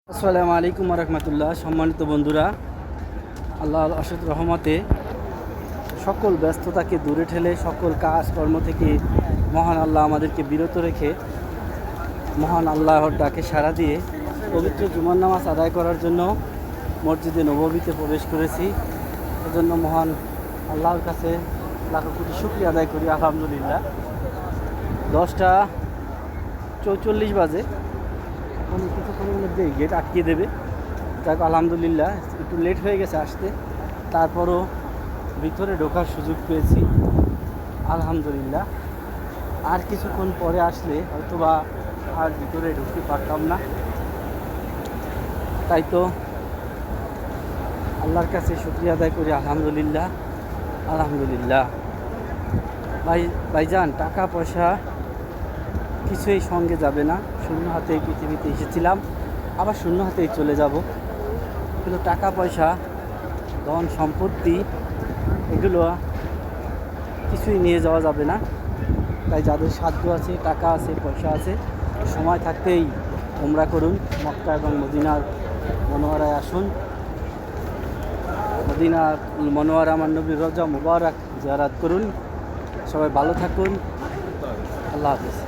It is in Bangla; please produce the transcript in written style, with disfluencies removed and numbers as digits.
আসসালামু আলাইকুম রহমতুল্লাহ। সম্মানিত বন্ধুরা, আল্লাহর অশেষ রহমতে সকল ব্যস্ততাকে দূরে ঠেলে সকল কাজকর্ম থেকে মহান আল্লাহ আমাদেরকে বিরত রেখে মহান আল্লাহর ডাকে সাড়া দিয়ে পবিত্র জুমার নামাজ আদায় করার জন্য মসজিদে নববীতে প্রবেশ করেছি। এজন্য মহান আল্লাহর কাছে লাখো কোটি শুকরিয়া আদায় করি। আলহামদুলিল্লাহ, 10টা 44 বাজে। এখন কিছুক্ষণের মধ্যে গেট আটকিয়ে দেবে। যাক, আলহামদুলিল্লাহ, একটু লেট হয়ে গেছে আসতে, তারপরও ভিতরে ঢোকার সুযোগ পেয়েছি। আলহামদুলিল্লাহ, আর কিছুক্ষণ পরে আসলে হয়তোবা আর ভিতরে ঢুকতে পারতাম না। তাই তো আল্লাহর কাছে শুকরিয়া আদায় করি। আলহামদুলিল্লাহ আলহামদুলিল্লাহ। ভাইজান, টাকা পয়সা কিছুই সঙ্গে যাবে না। শূন্য হাতে এই পৃথিবীতে এসেছিলাম, আবার শূন্য হাতেই চলে যাব। কিন্তু টাকা পয়সা, ধন সম্পত্তি, এগুলো কিছুই নিয়ে যাওয়া যাবে না। তাই যাদের সাধ্য আছে, টাকা আছে, পয়সা আছে, সময় থাকতেই উমরা করুন। মক্কা এবং মদিনার মনোয়ারায় আসুন। মদিনার মনোয়ারা আমার নবীর রওজা মুবারক জিয়ারত করুন। সবাই ভালো থাকুন। আল্লাহ হাফেজ।